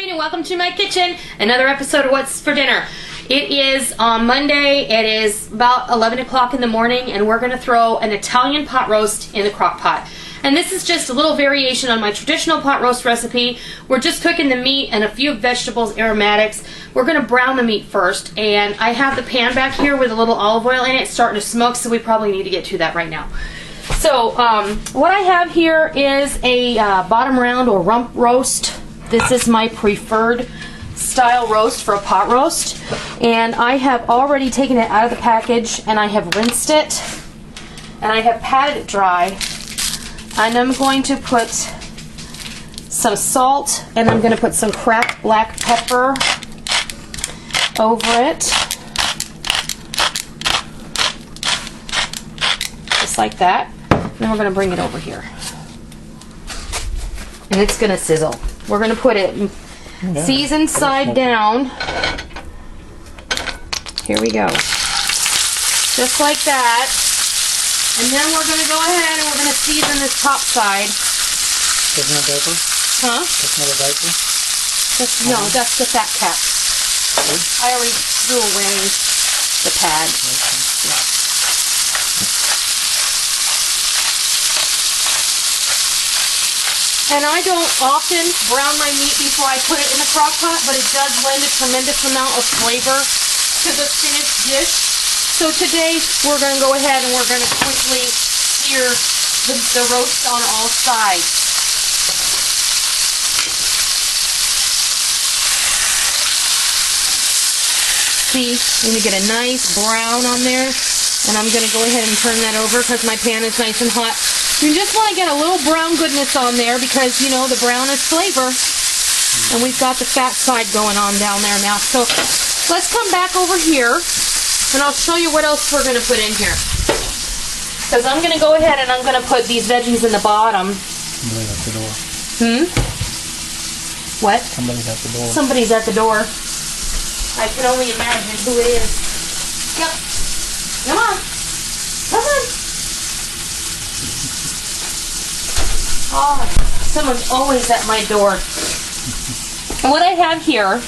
Noreen and welcome to my kitchen. Another episode of What's for Dinner. It is on Monday. It is about 11 o'clock in the morning and we're going to throw an Italian pot roast in the crock pot. And this is just a little variation on my traditional pot roast recipe. We're just cooking the meat and a few vegetables, aromatics. We're going to brown the meat first, and I have the pan back here with a little olive oil in it. It's starting to smoke, so we probably need to get to that right now. So what I have here is a bottom round or rump roast. This is my preferred style roast for a pot roast, and I have already taken it out of the package and I have rinsed it and I have patted it dry, and I'm going to put some salt and I'm going to put some cracked black pepper over it, just like that. And then we're going to bring it over here and it's going to sizzle. We're going to put it seasoned side down. Here we go. Just like that. And then we're going to go ahead and we're going to season this top side. That's not diaper? Huh? That's not a diaper? No, that's the fat cap. I already threw away the pad. Yeah. And I don't often brown my meat before I put it in the crock pot, but it does lend a tremendous amount of flavor to the finished dish. So today we're going to go ahead and we're going to quickly sear the roast on all sides. See, I'm going to get a nice brown on there, and I'm going to go ahead and turn that over because my pan is nice and hot. You just want to get a little brown goodness on there because, you know, the brown is flavor. And we've got the fat side going on down there now. So let's come back over here and I'll show you what else we're going to put in here. Because I'm going to go ahead and I'm going to put these veggies in the bottom. Somebody's at the door. What? Somebody's at the door. Somebody's at the door. I can only imagine who it is. Yep. Come on. Come on. Oh, someone's always at my door. And what I have here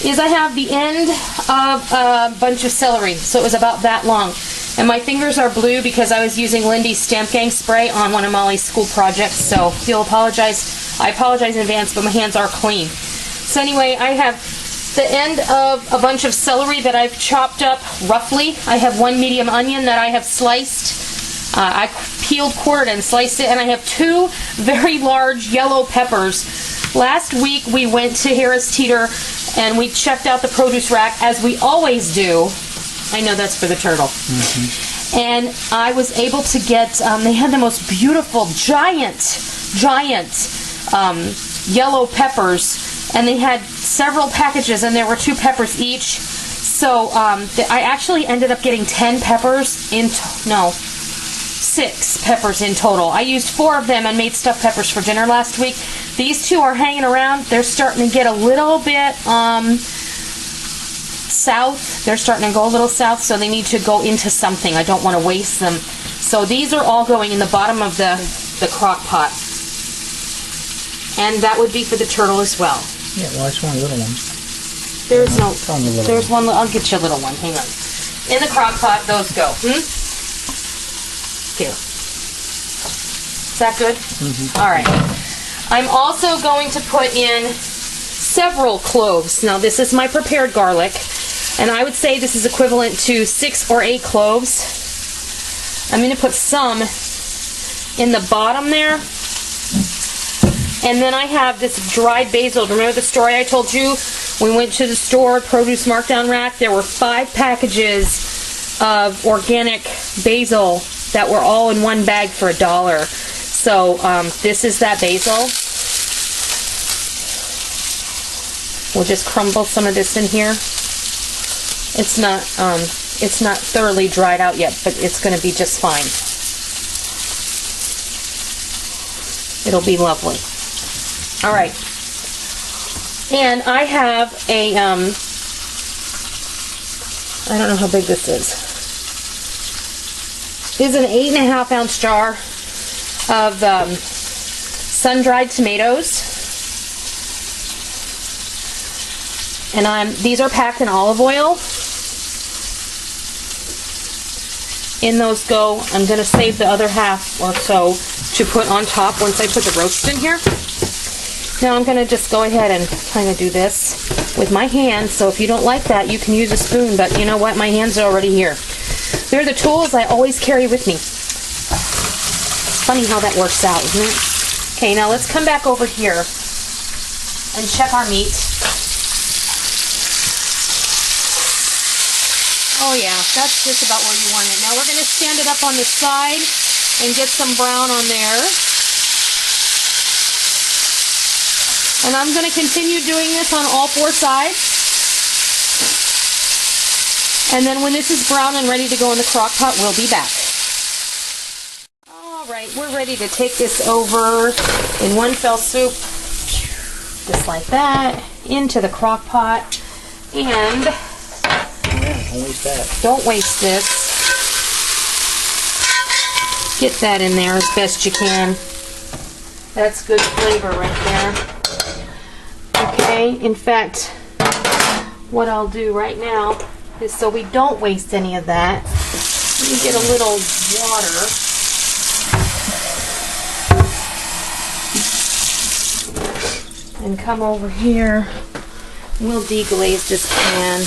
is I have the end of a bunch of celery. So it was about that long. And my fingers are blue because I was using Lindy's Stamp Gang spray on one of Molly's school projects. So if you'll apologize, I apologize in advance, but my hands are clean. So anyway, I have the end of a bunch of celery that I've chopped up roughly. I have one medium onion that I have sliced. I peeled, quartered, and sliced it, and I have two very large yellow peppers. Last week we went to Harris Teeter and we checked out the produce rack as we always do. I know that's for the turtle. And I was able to get, they had the most beautiful giant yellow peppers, and they had several packages and there were 2 peppers each. So I actually ended up getting 10 peppers in, 6 peppers in total. I used 4 of them and made stuffed peppers for dinner last week. These 2 are hanging around. They're starting to get a little bit south. They're starting to go a little south, so they need to go into something. I don't want to waste them. So these are all going in the bottom of the crock pot. And that would be for the turtle as well. Yeah, well, I just want little ones. There's one. I'll get you a little one. Hang on. In the crock pot, those go. Here. Is that good? All right. I'm also going to put in several cloves. Now this is my prepared garlic, and I would say this is equivalent to 6 or 8 cloves. I'm going to put some in the bottom there. And then I have this dried basil. Remember the story I told you? We went to the store, produce markdown rack. There were 5 packages of organic basil that were all in one bag for $1. So this is that basil. We'll just crumble some of this in here. It's not thoroughly dried out yet, but it's going to be just fine. It'll be lovely. All right. And I have a I don't know how big this is. This is an 8.5 ounce jar of sun-dried tomatoes. And these are packed in olive oil. In those go. I'm going to save the other half or so to put on top once I put the roast in here. Now I'm going to just go ahead and kind of do this with my hands. So if you don't like that, you can use a spoon. But you know what? My hands are already here. They're the tools I always carry with me. Funny how that works out, isn't it? Okay, now let's come back over here and check our meat. Oh yeah, that's just about where you want it. Now we're going to stand it up on the side and get some brown on there. And I'm going to continue doing this on all 4 sides. And then when this is brown and ready to go in the crock pot, we'll be back. All right, we're ready to take this over in one fell swoop. Just like that, into the crock pot. And don't waste that. Don't waste this. Get that in there as best you can. That's good flavor right there. Okay, in fact, what I'll do right now is so we don't waste any of that, let me get a little water. And come over here. We'll deglaze this pan.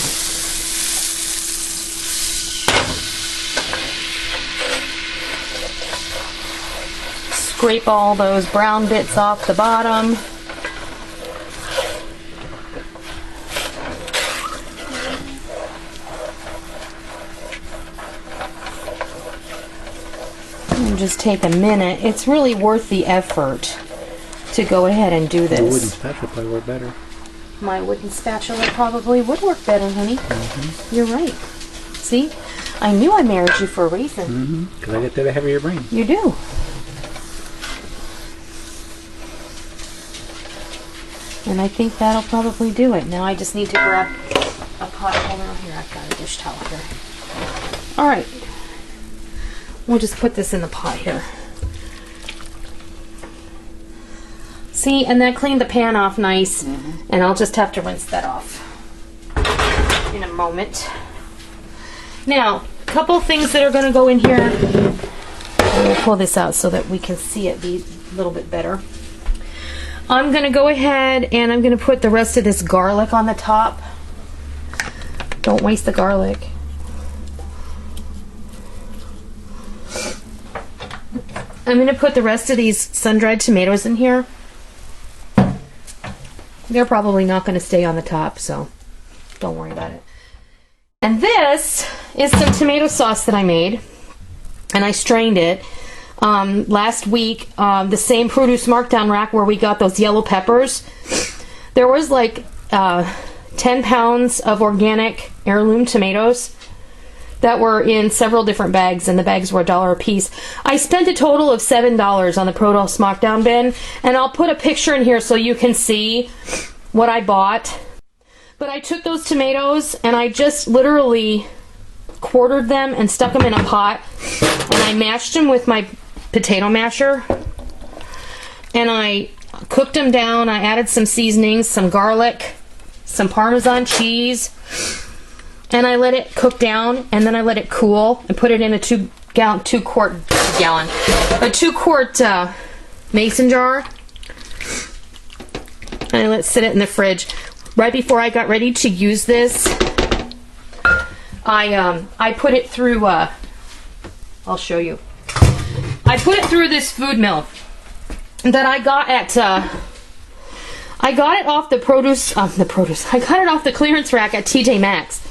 Scrape all those brown bits off the bottom. And just take a minute. It's really worth the effort to go ahead and do this. The wooden spatula probably work better. My wooden spatula probably would work better, honey. Mm-hmm. You're right. See? I knew I married you for a reason. Mm-hmm. Because I get the heavier brain. You do. And I think that'll probably do it. Now I just need to grab a pot holder. Here, I've got a dish towel here. All right. We'll just put this in the pot here. See, and that cleaned the pan off nice. And I'll just have to rinse that off in a moment. Now, a couple things that are going to go in here. We'll pull this out so that we can see it be a little bit better. I'm going to go ahead and I'm going to put the rest of this garlic on the top. Don't waste the garlic. I'm going to put the rest of these sun-dried tomatoes in here. They're probably not going to stay on the top, so don't worry about it. And this is some tomato sauce that I made, and I strained it. Last week, the same produce markdown rack where we got those yellow peppers, there was like 10 pounds of organic heirloom tomatoes that were in several different bags, and the bags were $1 a piece. I spent a total of $7 on the produce markdown bin, and I'll put a picture in here so you can see what I bought. But I took those tomatoes and I just literally quartered them and stuck them in a pot, and I mashed them with my potato masher, and I cooked them down. I added some seasonings, some garlic, some Parmesan cheese, and I let it cook down, and then I let it cool and put it in a 2 quart mason jar, and I let it sit in the fridge. Right before I got ready to use this, I put it through I'll show you. I put it through this food mill that I got at I got it off the produce I got it off the clearance rack at TJ Maxx.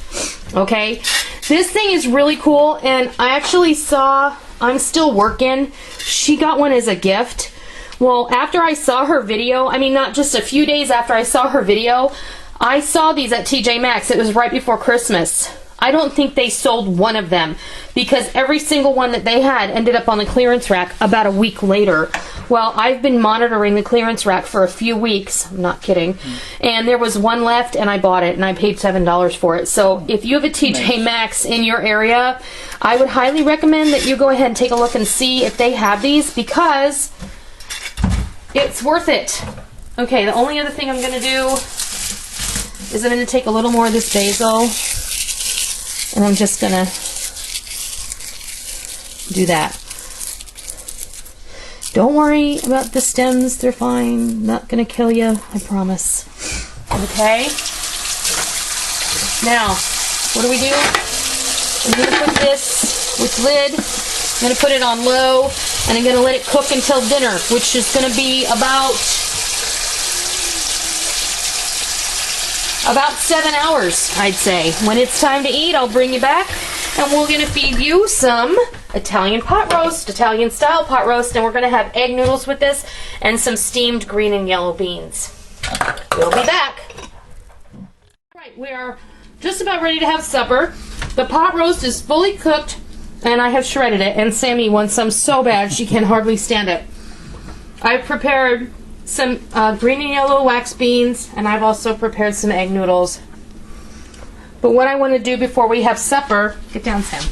Okay, this thing is really cool, and I actually saw, I'm still working, she got one as a gift. Well, after I saw her video, I mean, not just a few days after I saw her video, I saw these at TJ Maxx. It was right before Christmas. I don't think they sold one of them because every single one that they had ended up on the clearance rack about a week later. Well, I've been monitoring the clearance rack for a few weeks. I'm not kidding. And there was one left, and I bought it, and I paid $7 for it. So if you have a TJ Maxx in your area, I would highly recommend that you go ahead and take a look and see if they have these, because it's worth it. Okay, the only other thing I'm going to do is I'm going to take a little more of this basil and I'm just going to do that. Don't worry about the stems, they're fine. Not going to kill you, I promise. Okay? Now, what do? I'm going to put this with lid. I'm going to put it on low, and I'm going to let it cook until dinner, which is going to be about 7 hours, I'd say. When it's time to eat, I'll bring you back, and we're going to feed you some Italian pot roast, Italian style pot roast, and we're going to have egg noodles with this and some steamed green and yellow beans. We'll be back. All right, we are just about ready to have supper. The pot roast is fully cooked, and I have shredded it, and Sammy wants some so bad she can hardly stand it. I've prepared some green and yellow wax beans, and I've also prepared some egg noodles. But what I want to do before we have supper, get down, Sam,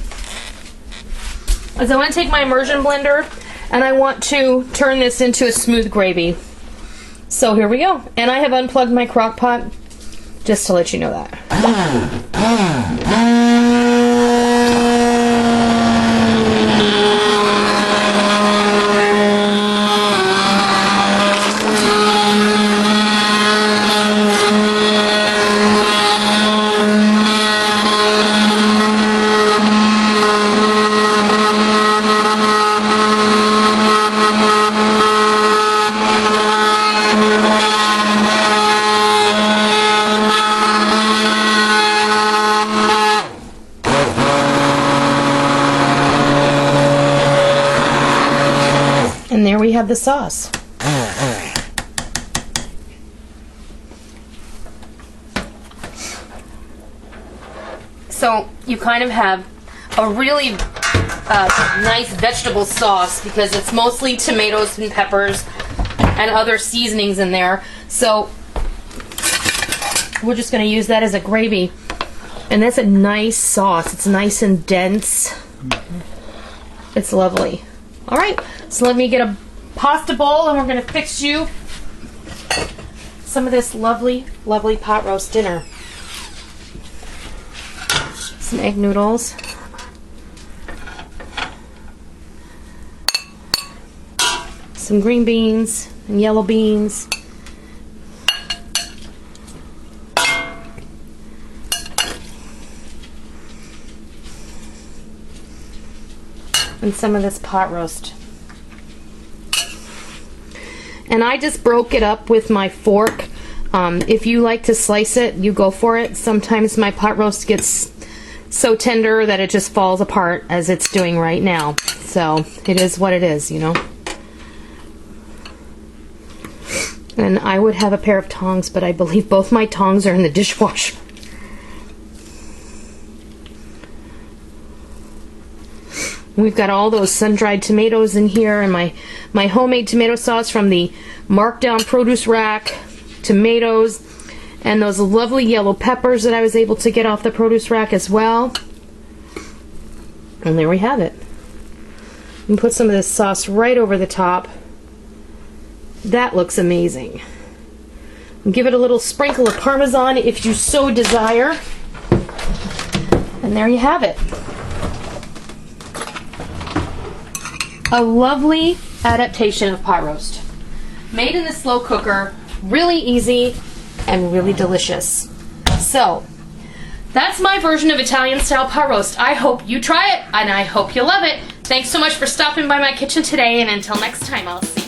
is I want to take my immersion blender, and I want to turn this into a smooth gravy. So here we go. And I have unplugged my crock pot, just to let you know that. And there we have the sauce. So you kind of have a really nice vegetable sauce because it's mostly tomatoes and peppers and other seasonings in there. So we're just going to use that as a gravy. And that's a nice sauce. It's nice and dense. It's lovely. All right, so let me get a pasta bowl and we're going to fix you some of this lovely, lovely pot roast dinner. Some egg noodles. Some green beans and yellow beans. And some of this pot roast. And I just broke it up with my fork. If you like to slice it, you go for it. Sometimes my pot roast gets so tender that it just falls apart as it's doing right now. So it is what it is, you know. And I would have a pair of tongs, but I believe both my tongs are in the dishwasher. We've got all those sun-dried tomatoes in here and my homemade tomato sauce from the markdown produce rack, tomatoes, and those lovely yellow peppers that I was able to get off the produce rack as well. And there we have it. And put some of this sauce right over the top. That looks amazing. And give it a little sprinkle of Parmesan if you so desire. And there you have it. A lovely adaptation of pot roast. Made in the slow cooker, really easy and really delicious. So, that's my version of Italian style pot roast. I hope you try it and I hope you love it. Thanks so much for stopping by my kitchen today, and until next time, I'll see you.